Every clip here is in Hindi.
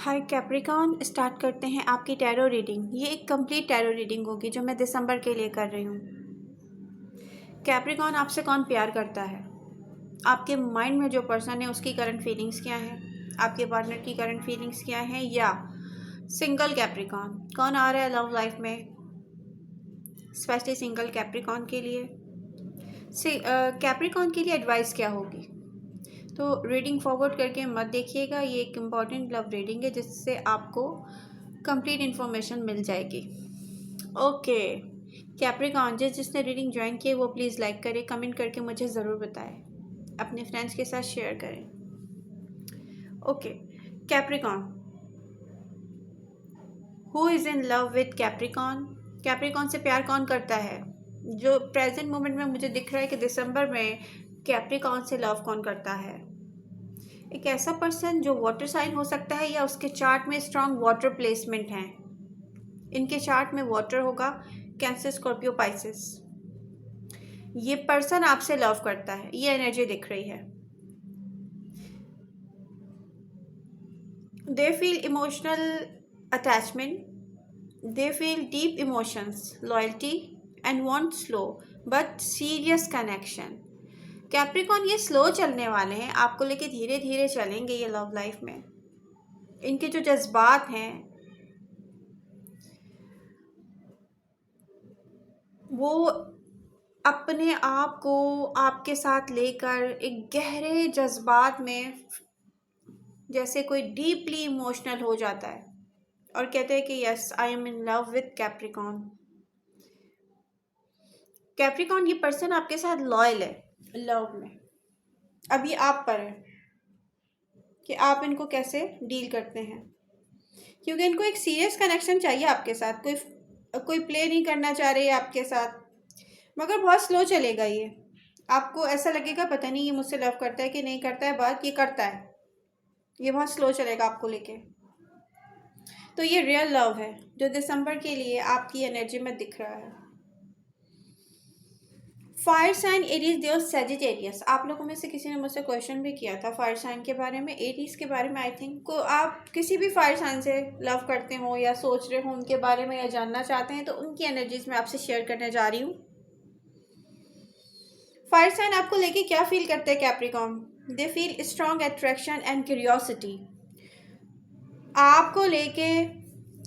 हाय कैप्रिकॉन, स्टार्ट करते हैं आपकी टैरो रीडिंग। ये एक कंप्लीट टैरो रीडिंग होगी जो मैं दिसंबर के लिए कर रही हूँ। कैप्रिकॉन, आपसे कौन प्यार करता है? आपके माइंड में जो पर्सन है उसकी करंट फीलिंग्स क्या हैं? आपके पार्टनर की करंट फीलिंग्स क्या हैं? या सिंगल कैप्रिकॉन कौन आ रहा है लव लाइफ में, स्पेशली सिंगल कैप्रिकॉन के लिए? कैप्रिकॉन के लिए एडवाइस क्या होगी? तो रीडिंग फॉरवर्ड करके मत देखिएगा, ये एक इम्पॉर्टेंट लव रीडिंग है जिससे आपको कंप्लीट इन्फॉर्मेशन मिल जाएगी। ओके कैप्रिकॉन, जिसने रीडिंग ज्वाइन की वो प्लीज़ लाइक करें, कमेंट करके मुझे ज़रूर बताएं, अपने फ्रेंड्स के साथ शेयर करें। Okay Capricorn, who is in love with Capricorn? Capricorn से प्यार कौन करता है? जो प्रेजेंट मोमेंट में मुझे दिख रहा है कि दिसंबर में कैप्रिकॉन से लव कौन करता है? एक ऐसा पर्सन जो वाटर साइन हो सकता है या उसके चार्ट में स्ट्रॉन्ग वाटर प्लेसमेंट हैं। इनके चार्ट में वाटर होगा, कैंसर, स्कॉर्पियो, पाइसेस। ये पर्सन आपसे लव करता है, ये एनर्जी दिख रही है। They feel emotional attachment, they feel deep emotions, loyalty and want slow but serious connection. Capricorn, ये स्लो चलने वाले हैं, आपको लेके धीरे धीरे चलेंगे ये लव लाइफ में। इनके जो जज्बात हैं वो अपने आप को आपके साथ लेकर एक गहरे जज्बात में, जैसे कोई डीपली इमोशनल हो जाता है और कहते हैं कि yes I am in love with Capricorn. Capricorn, ये पर्सन आपके साथ लॉयल है लव में। अभी आप पर है कि आप इनको कैसे डील करते हैं, क्योंकि इनको एक सीरियस कनेक्शन चाहिए आपके साथ। कोई प्ले नहीं करना चाह रहे आपके साथ, मगर बहुत स्लो चलेगा ये। आपको ऐसा लगेगा पता नहीं ये मुझसे लव करता है कि नहीं करता है, बात ये करता है। ये बहुत स्लो चलेगा आपको लेके। तो ये रियल लव है जो दिसंबर के लिए आपकी एनर्जी में दिख रहा है। फायर साइन एरीज, देव, सेजिटेरियस। आप लोगों में से किसी ने मुझसे क्वेश्चन भी किया था फायर साइन के बारे में, एरीज के बारे में। आई थिंक को आप किसी भी फायर साइन से लव करते हो या सोच रहे हो उनके बारे में या जानना चाहते हैं, तो उनकी एनर्जीज मैं आपसे शेयर करने जा रही हूँ। फायर साइन आपको लेके क्या फील करते हैं Capricorn? They feel strong attraction and curiosity. आपको लेके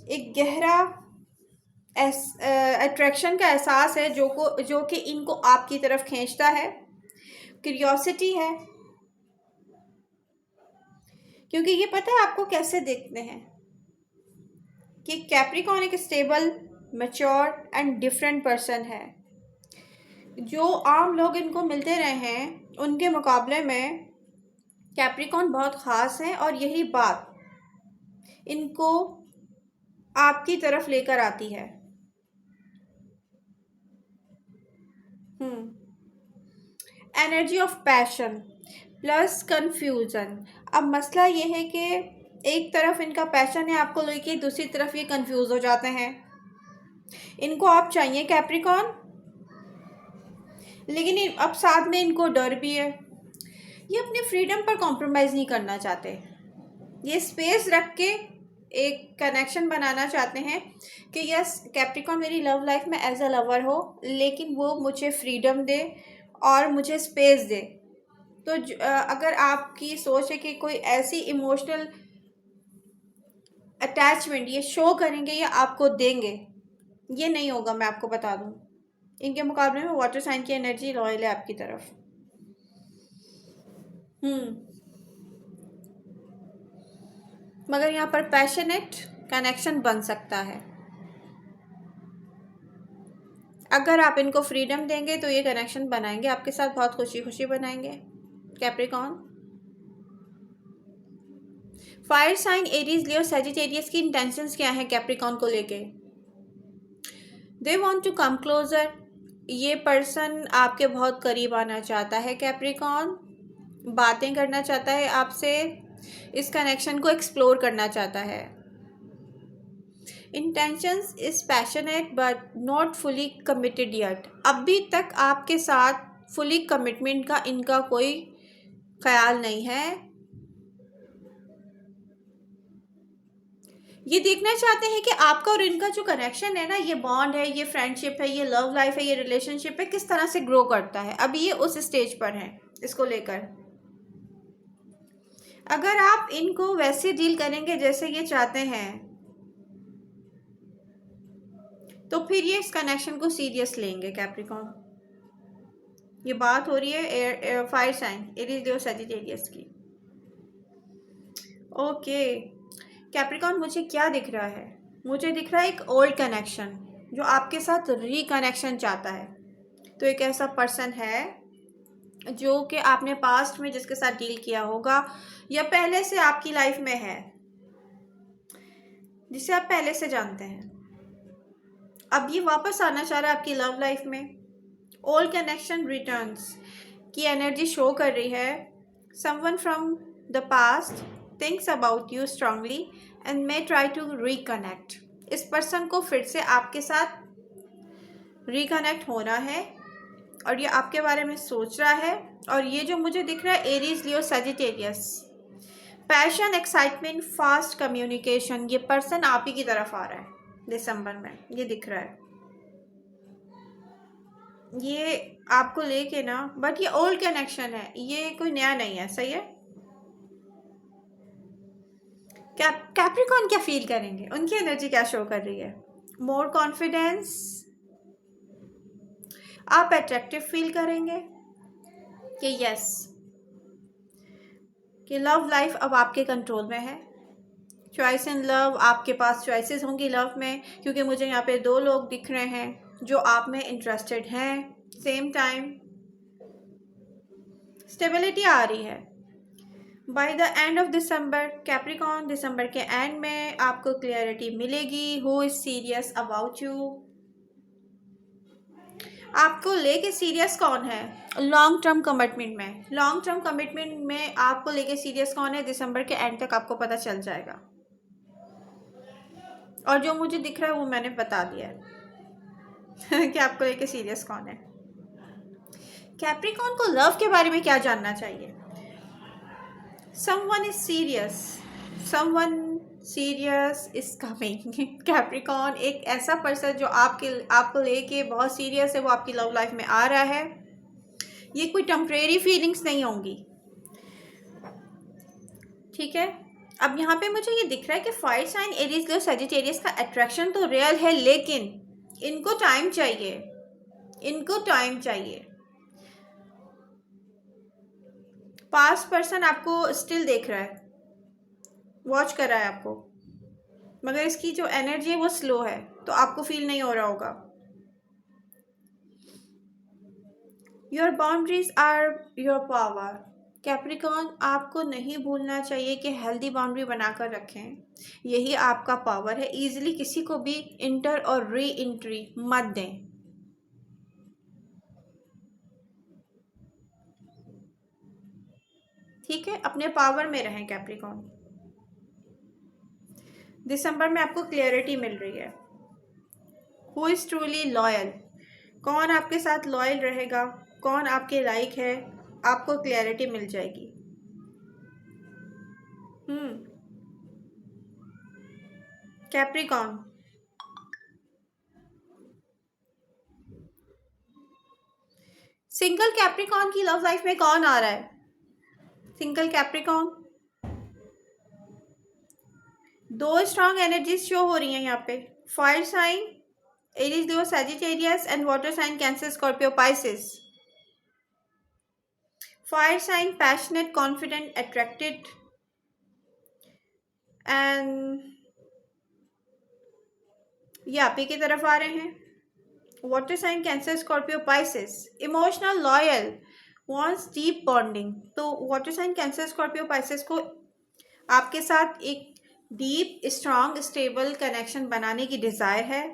एक गहरा अट्रैक्शन का एहसास है जो कि इनको आपकी तरफ खींचता है। क्यूरियोसिटी है, क्योंकि ये पता है आपको कैसे देखते हैं कि कैप्रिकॉन एक stable, mature and different person है। जो आम लोग इनको मिलते रहे हैं उनके मुकाबले में कैप्रिकॉन बहुत ख़ास है, और यही बात इनको आपकी तरफ लेकर आती है। Energy of passion plus confusion. अब मसला ये है कि एक तरफ इनका पैशन है आपको लेके, दूसरी तरफ ये कंफ्यूज हो जाते हैं। इनको आप चाहिए कैप्रिकॉन, लेकिन अब साथ में इनको डर भी है। ये अपनी फ्रीडम पर कॉम्प्रोमाइज़ नहीं करना चाहते। ये स्पेस रख के एक कनेक्शन बनाना चाहते हैं कि यस कैप्रिकॉन मेरी लव लाइफ में एज अ लवर हो, लेकिन वो मुझे फ्रीडम दे और मुझे स्पेस दे। तो अगर आपकी सोच है कि कोई ऐसी इमोशनल अटैचमेंट ये शो करेंगे या आपको देंगे, ये नहीं होगा। मैं आपको बता दूं, इनके मुकाबले में वाटर साइन की एनर्जी लॉयल है आपकी तरफ। मगर यहाँ पर पैशनेट कनेक्शन बन सकता है। अगर आप इनको फ्रीडम देंगे तो ये कनेक्शन बनाएंगे आपके साथ, बहुत खुशी खुशी बनाएंगे Capricorn. Fire sign Aries, Leo, Sagittarius की इंटेंशंस क्या है कैप्रिकॉन को लेके? They want to come closer. ये पर्सन आपके बहुत करीब आना चाहता है कैप्रिकॉन, बातें करना चाहता है आपसे, इस कनेक्शन को एक्सप्लोर करना चाहता है। Intentions is passionate but not fully committed yet. अभी तक आपके साथ फुली कमिटमेंट का इनका कोई ख्याल नहीं है। ये देखना चाहते हैं कि आपका और इनका जो कनेक्शन है ना, ये बॉन्ड है, ये फ्रेंडशिप है, ये लव लाइफ है, ये रिलेशनशिप है, किस तरह से ग्रो करता है। अभी ये उस स्टेज पर है इसको लेकर। अगर आप इनको वैसे डील करेंगे जैसे ये चाहते हैं, तो फिर ये इस कनेक्शन को सीरियस लेंगे कैप्रिकॉर्न। ये बात हो रही है air fire sign Aries Leo Sagittarius की। ओके कैप्रिकॉर्न, मुझे क्या दिख रहा है? मुझे दिख रहा है एक ओल्ड कनेक्शन जो आपके साथ रिकनेक्शन चाहता है। तो एक ऐसा पर्सन है जो कि आपने पास्ट में जिसके साथ डील किया होगा, या पहले से आपकी लाइफ में है, जिसे आप पहले से जानते हैं। अब ये वापस आना चाह रहा है आपकी लव लाइफ में। ओल्ड कनेक्शन रिटर्न्स की एनर्जी शो कर रही है। Someone from the past thinks about you strongly and may try to reconnect. इस पर्सन को फिर से आपके साथ रिकनेक्ट होना है और ये आपके बारे में सोच रहा है। और ये जो मुझे दिख रहा है Aries Leo Sagittarius, passion, excitement, fast communication, ये पर्सन आप ही की तरफ आ रहा है दिसंबर में, ये दिख रहा है। ये आपको लेके ना, बट ये ओल्ड कनेक्शन है, ये कोई नया नहीं है, सही है। कैप्रिकॉर्न क्या फील करेंगे, उनकी एनर्जी क्या शो कर रही है? मोर कॉन्फिडेंस, आप अट्रैक्टिव फील करेंगे कि यस, कि लव लाइफ अब आपके कंट्रोल में है। चॉइस इन लव, आपके पास चॉइसेस होंगी लव में, क्योंकि मुझे यहाँ पे दो लोग दिख रहे हैं जो आप में इंटरेस्टेड हैं। सेम टाइम स्टेबिलिटी आ रही है। By the end of December Capricorn, दिसंबर के एंड में आपको क्लियरिटी मिलेगी who is serious about you. आपको लेके सीरियस कौन है लॉन्ग टर्म कमिटमेंट में? लॉन्ग टर्म कमिटमेंट में आपको लेके सीरियस कौन है, दिसंबर के एंड तक आपको पता चल जाएगा। और जो मुझे दिख रहा है वो मैंने बता दिया है कि आपको लेके सीरियस कौन है। कैप्रिकॉर्न को लव के बारे में क्या जानना चाहिए? Someone is serious, someone serious is coming. Capricorn एक ऐसा पर्सन जो आपको लेके बहुत सीरियस है, वो आपकी लव लाइफ में आ रहा है। ये कोई टेम्परेरी फीलिंग्स नहीं होंगी, ठीक है। अब यहाँ पे मुझे ये दिख रहा है कि fire sign Aries Leo Sagittarius का अट्रैक्शन तो रियल है, लेकिन इनको टाइम चाहिए, इनको टाइम चाहिए। पास्ट पर्सन आपको स्टिल देख रहा है, वॉच कर रहा है आपको, मगर इसकी जो एनर्जी है वो स्लो है, तो आपको फील नहीं हो रहा होगा। Your boundaries are your power. Capricorn, आपको नहीं भूलना चाहिए कि हेल्दी बाउंड्री बनाकर रखें, यही आपका पावर है। ईजिली किसी को भी इंटर और री एंट्री मत दें। ठीक है, अपने पावर में रहें कैप्रिकॉर्न। दिसंबर में आपको क्लियरिटी मिल रही है। हु इज ट्रूली लॉयल, कौन आपके साथ लॉयल रहेगा, कौन आपके लाइक है, आपको क्लियरिटी मिल जाएगी। कैप्रिकॉर्न, सिंगल कैप्रिकॉर्न की लव लाइफ में कौन आ रहा है? सिंगल कैप्रिकॉर्न, दो स्ट्रॉन्ग एनर्जीज शो हो रही हैं यहाँ पे। Fire sign Aries Leo Sagittarius and water sign Cancer Scorpio Pisces. Fire sign passionate, confident, attracted and ये आप ही की तरफ आ रहे हैं। Water sign Cancer Scorpio Pisces, emotional, loyal, wants deep bonding. तो water sign Cancer Scorpio Pisces को आपके साथ एक डीप स्ट्रॉन्ग स्टेबल कनेक्शन बनाने की डिज़ायर है।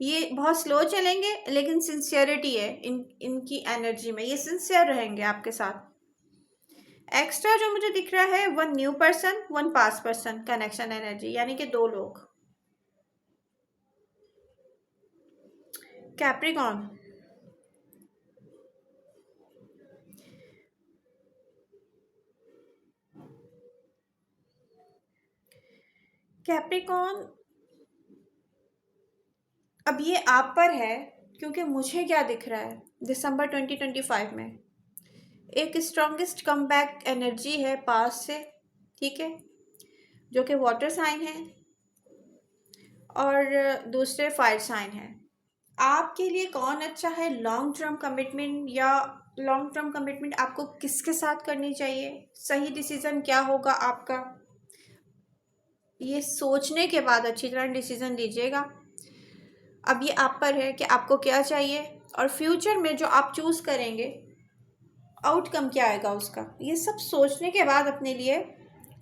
ये बहुत स्लो चलेंगे, लेकिन सिंसियरिटी है इनकी एनर्जी में, ये सिंसियर रहेंगे आपके साथ। एक्स्ट्रा जो मुझे दिख रहा है, one new person, one past person connection energy, यानी कि दो लोग। कैप्रिकॉर्न, कैप्रिकॉन, अब ये आप पर है, क्योंकि मुझे क्या दिख रहा है दिसंबर 2025 में एक स्ट्रॉन्गेस्ट कमबैक एनर्जी है पास से, ठीक है, जो कि वाटर साइन है और दूसरे फायर साइन है। आपके लिए कौन अच्छा है, लॉन्ग टर्म कमिटमेंट या लॉन्ग टर्म कमिटमेंट आपको किसके साथ करनी चाहिए, सही डिसीज़न क्या होगा आपका, ये सोचने के बाद अच्छी तरह डिसीज़न लीजिएगा। अब ये आप पर है कि आपको क्या चाहिए और फ्यूचर में जो आप चूज़ करेंगे आउटकम क्या आएगा उसका, ये सब सोचने के बाद अपने लिए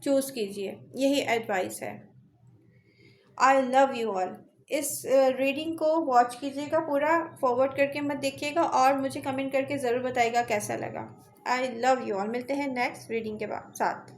चूज़ कीजिए, यही एडवाइस है। I love you all. इस रीडिंग को वॉच कीजिएगा, पूरा फॉरवर्ड करके मत देखिएगा और मुझे कमेंट करके ज़रूर बताइएगा कैसा लगा। I love you all. मिलते हैं नेक्स्ट रीडिंग के बाद साथ।